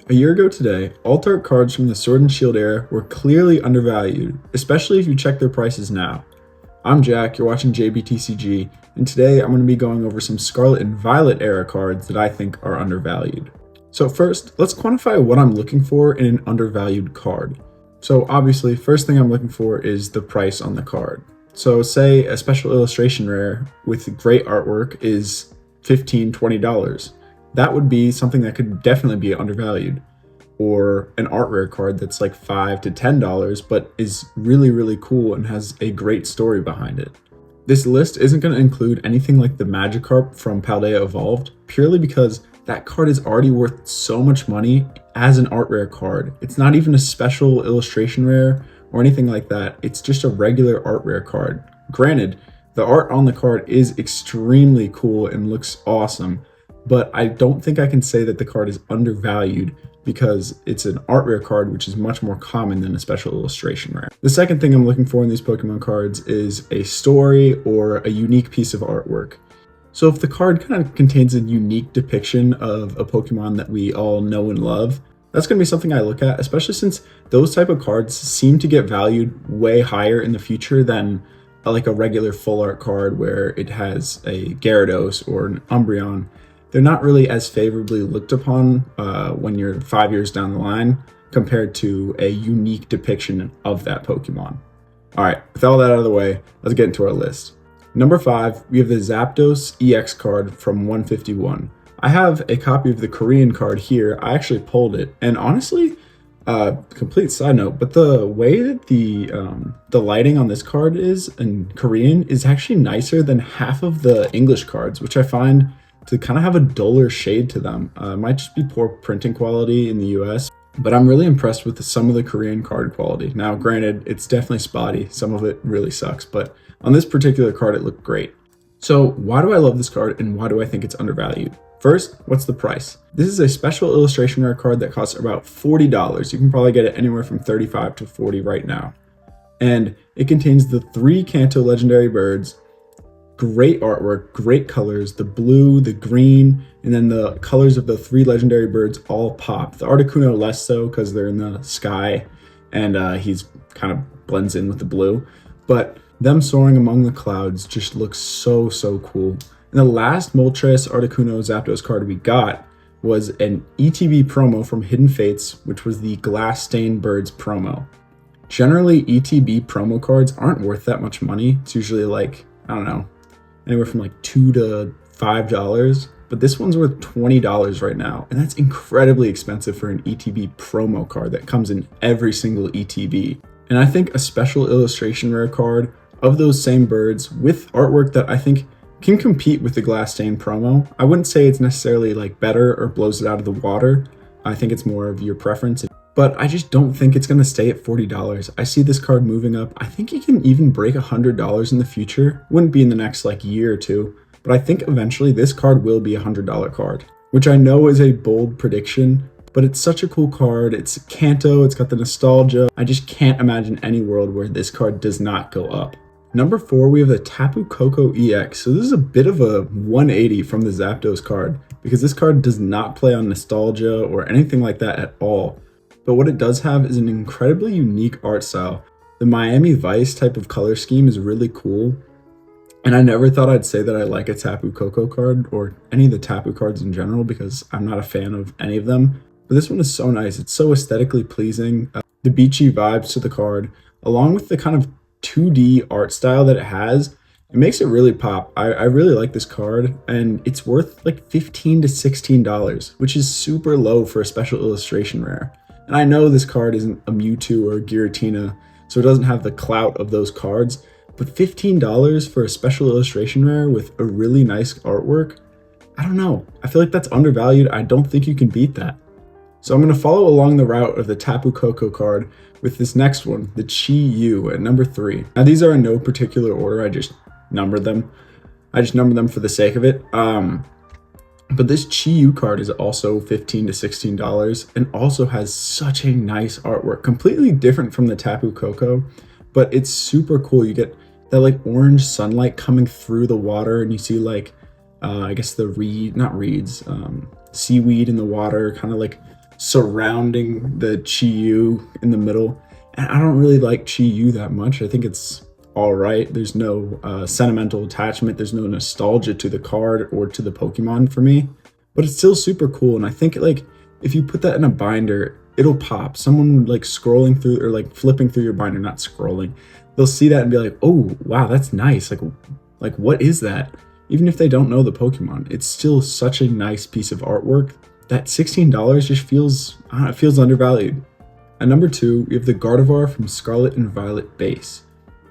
A year ago today, alt art cards from the Sword and Shield era were clearly undervalued, especially if you check their prices now. I'm Jack, you're watching JBTCG, and today I'm going to be going over some Scarlet and Violet era cards that I think are undervalued. So first, let's quantify what I'm looking for in an undervalued card. So obviously, first thing I'm looking for is the price on the card. So say a special illustration rare with great artwork is $15, $20. That would be something that could definitely be undervalued. Or an art rare card that's like $5 to $10 but is really cool and has a great story behind it. This list isn't going to include anything like the Magikarp from Paldea Evolved, purely because that card is already worth so much money as an art rare card. It's not even a special illustration rare or anything like that. It's just a regular art rare card. Granted, the art on the card is extremely cool and looks awesome, but I don't think I can say that the card is undervalued because it's an art rare card, which is much more common than a special illustration rare. The second thing I'm looking for in these Pokemon cards is a story or a unique piece of artwork. So if the card kind of contains a unique depiction of a Pokemon that we all know and love, that's going to be something I look at, especially since those type of cards seem to get valued way higher in the future than like a regular full art card where it has a Gyarados or an Umbreon. They're not really as favorably looked upon when you're 5 years down the line compared to a unique depiction of that Pokemon. All right, with all that out of the way, let's get into our list. Number 5, we have the Zapdos EX card from 151. I have a copy of the Korean card here. I actually pulled it, and honestly, complete side note, but the way that the lighting on this card is in Korean is actually nicer than half of the English cards, which I find to kind of have a duller shade to them. It might just be poor printing quality in the US, but I'm really impressed with some of the Korean card quality. Now, granted, it's definitely spotty. Some of it really sucks, but on this particular card, it looked great. So why do I love this card and why do I think it's undervalued? First, what's the price? This is a special illustration rare card that costs about $40. You can probably get it anywhere from $35 to $40 right now. And it contains the 3 Kanto legendary birds, great artwork, great colors, the blue, the green, and then the colors of the 3 legendary birds all pop. The Articuno less so because they're in the sky and he's kind of blends in with the blue. But them soaring among the clouds just looks so cool. And the last Moltres Articuno Zapdos card we got was an ETB promo from Hidden Fates, which was the Glass Stained Birds promo. Generally, ETB promo cards aren't worth that much money. It's usually like, I don't know, anywhere from like $2 to $5, but this one's worth $20 right now, and that's incredibly expensive for an ETB promo card that comes in every single ETB. And I think a special illustration rare card of those same birds with artwork that I think can compete with the Glass Stain promo. I wouldn't say it's necessarily like better or blows it out of the water. I think it's more of your preference. But I just don't think it's going to stay at $40. I see this card moving up. I think it can even break $100 in the future. Wouldn't be in the next like year or two, but I think eventually this card will be a $100 card, which I know is a bold prediction, but it's such a cool card. It's Kanto, it's got the nostalgia. I just can't imagine any world where this card does not go up. Number 4, we have the Tapu Koko EX. So this is a bit of a 180 from the Zapdos card because this card does not play on nostalgia or anything like that at all. But what it does have is an incredibly unique art style. The Miami Vice type of color scheme is really cool. And I never thought I'd say that I like a Tapu Koko card or any of the Tapu cards in general because I'm not a fan of any of them. But this one is so nice. It's so aesthetically pleasing. The beachy vibes to the card, along with the kind of 2D art style that it has, it makes it really pop. I really like this card, and it's worth like $15 to $16, which is super low for a special illustration rare. And I know this card isn't a Mewtwo or a Giratina, so it doesn't have the clout of those cards, but $15 for a special illustration rare with a really nice artwork, I don't know. I feel like that's undervalued. I don't think you can beat that. So I'm going to follow along the route of the Tapu Koko card with this next one, the Chi-Yu at number 3. Now these are in no particular order, I just numbered them. I just numbered them for the sake of it. But this Chi-Yu card is also $15 to $16 and also has such a nice artwork, completely different from the Tapu Koko, but it's super cool. You get that like orange sunlight coming through the water and you see like, I guess the seaweed in the water, kind of like surrounding the Chi-Yu in the middle. And I don't really like Chi-Yu that much. I think it's all right. There's no sentimental attachment. There's no nostalgia to the card or to the Pokemon for me, but it's still super cool. And I think like if you put that in a binder, it'll pop. Someone like scrolling through or like flipping through your binder, not scrolling, they'll see that and be like, "Oh, wow, that's nice. Like what is that?" Even if they don't know the Pokemon, it's still such a nice piece of artwork that $16 just feels, I don't know, it feels undervalued. At number 2, we have the Gardevoir from Scarlet and Violet base.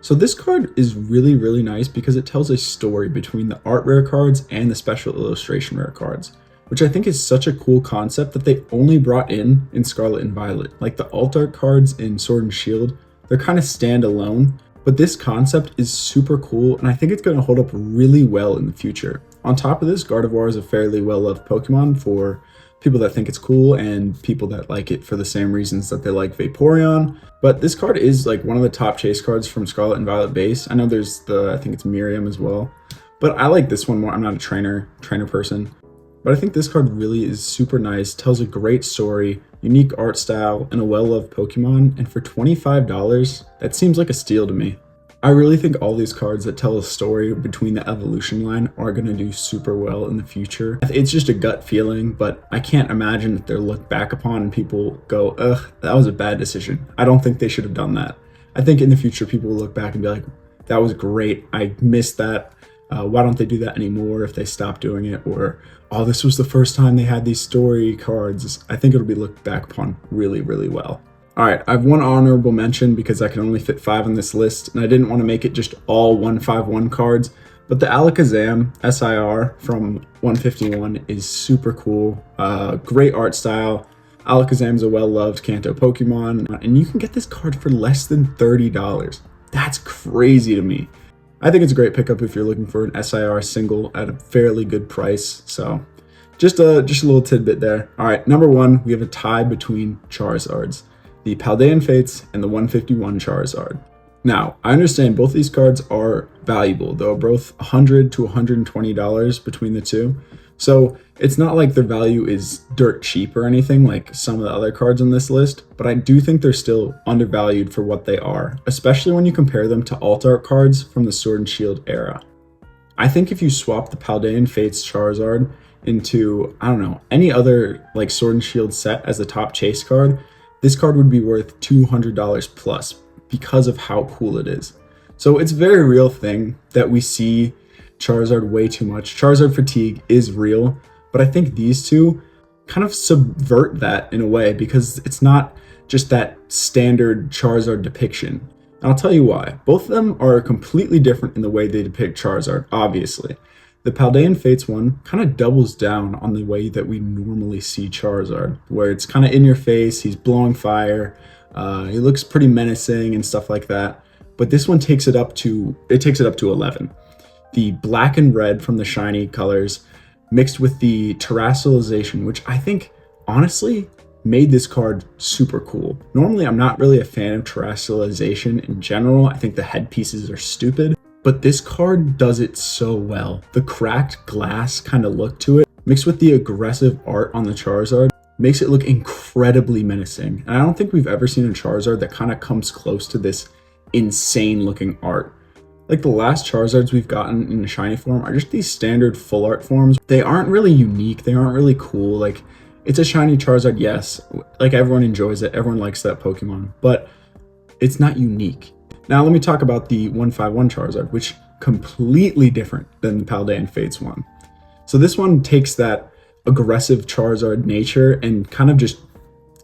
So this card is really, really nice because it tells a story between the art rare cards and the special illustration rare cards, which I think is such a cool concept that they only brought in Scarlet and Violet. Like the alt art cards in Sword and Shield, they're kind of standalone, but this concept is super cool and I think it's going to hold up really well in the future. On top of this, Gardevoir is a fairly well-loved Pokemon for people that think it's cool and people that like it for the same reasons that they like Vaporeon. But this card is like one of the top chase cards from Scarlet and Violet base. I know there's I think it's Miriam as well, but I like this one more. I'm not a trainer person, but I think this card really is super nice, tells a great story, unique art style, and a well-loved Pokemon, and for $25, that seems like a steal to me. I really think all these cards that tell a story between the evolution line are going to do super well in the future. It's just a gut feeling, but I can't imagine that they're looked back upon and people go, "Ugh, that was a bad decision." I don't think they should have done that. I think in the future people will look back and be like, "That was great, I missed that. Why don't they do that anymore if they stop doing it?" Or, "Oh, this was the first time they had these story cards." I think it'll be looked back upon really, really well. All right, I have one honorable mention because I can only fit 5 on this list, and I didn't want to make it just all 151 cards, but the Alakazam SIR from 151 is super cool. Great art style. Alakazam's a well-loved Kanto Pokemon, and you can get this card for less than $30. That's crazy to me. I think it's a great pickup if you're looking for an SIR single at a fairly good price. So just a little tidbit there. All right, number 1, we have a tie between Charizards, the Paldean Fates and the 151 Charizard. Now, I understand both these cards are valuable. They're both $100 to $120 between the two. So it's not like their value is dirt cheap or anything like some of the other cards on this list, but I do think they're still undervalued for what they are, especially when you compare them to alt art cards from the Sword and Shield era. I think if you swap the Paldean Fates Charizard into, I don't know, any other like Sword and Shield set as the top chase card, this card would be worth $200 plus because of how cool it is. So it's a very real thing that we see Charizard way too much. Charizard fatigue is real, but I think these two kind of subvert that in a way because it's not just that standard Charizard depiction. And I'll tell you why. Both of them are completely different in the way they depict Charizard, obviously. The Paldean Fates one kind of doubles down on the way that we normally see Charizard, where it's kind of in your face, he's blowing fire, he looks pretty menacing and stuff like that. But this one takes it up to 11. The black and red from the shiny colors mixed with the terrestrialization, which I think honestly made this card super cool. Normally, I'm not really a fan of terrestrialization in general. I think the headpieces are stupid. But this card does it so well. The cracked glass kind of look to it, mixed with the aggressive art on the Charizard, makes it look incredibly menacing. And I don't think we've ever seen a Charizard that kind of comes close to this insane looking art. Like the last Charizards we've gotten in the shiny form are just these standard full art forms. They aren't really unique, they aren't really cool. Like, it's a shiny Charizard, yes, like everyone enjoys it, everyone likes that Pokemon, but it's not unique. Now let me talk about the 151 Charizard, which completely different than the Paldean Fates one. So this one takes that aggressive Charizard nature and kind of just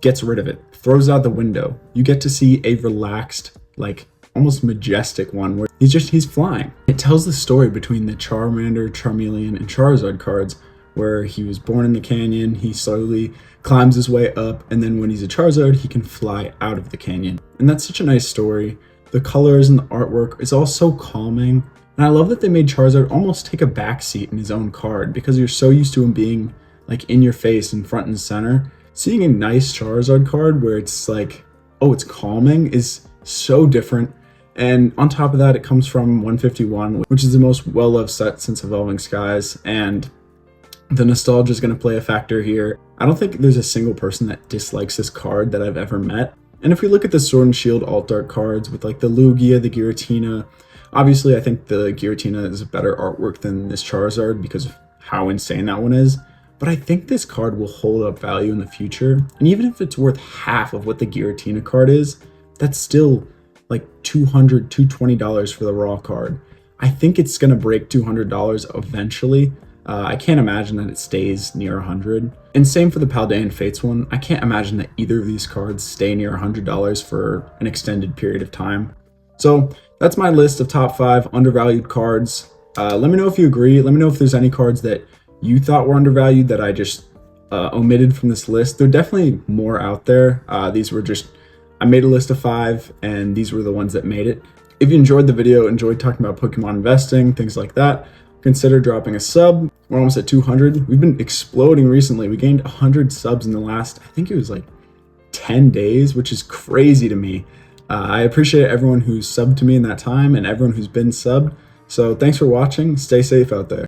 gets rid of it, throws it out the window. You get to see a relaxed, like almost majestic one where he's flying. It tells the story between the Charmander, Charmeleon, and Charizard cards, where he was born in the canyon, he slowly climbs his way up, and then when he's a Charizard, he can fly out of the canyon. And that's such a nice story. The colors and the artwork is all so calming. And I love that they made Charizard almost take a backseat in his own card because you're so used to him being like in your face and front and center. Seeing a nice Charizard card where it's like, oh, it's calming is so different. And on top of that, it comes from 151, which is the most well-loved set since Evolving Skies. And The nostalgia is going to play a factor here. I don't think there's a single person that dislikes this card that I've ever met. And if we look at the Sword and Shield Alt Art cards with like the Lugia, the Giratina, obviously I think the Giratina is a better artwork than this Charizard because of how insane that one is. But I think this card will hold up value in the future. And even if it's worth half of what the Giratina card is, that's still like $200, $220 for the raw card. I think it's going to break $200 eventually. I can't imagine that it stays near 100. And same for the Paldean Fates one. I can't imagine that either of these cards stay near $100 for an extended period of time. So that's my list of top 5 undervalued cards. Let me know if you agree. Let me know if there's any cards that you thought were undervalued that I just omitted from this list. There are definitely more out there. These were just, I made a list of 5 and these were the ones that made it. If you enjoyed the video, enjoyed talking about Pokemon investing, things like that, consider dropping a sub. We're almost at 200. We've been exploding recently. We gained 100 subs in the last, I think it was like 10 days, which is crazy to me. I appreciate everyone who's subbed to me in that time and everyone who's been subbed. So thanks for watching. Stay safe out there.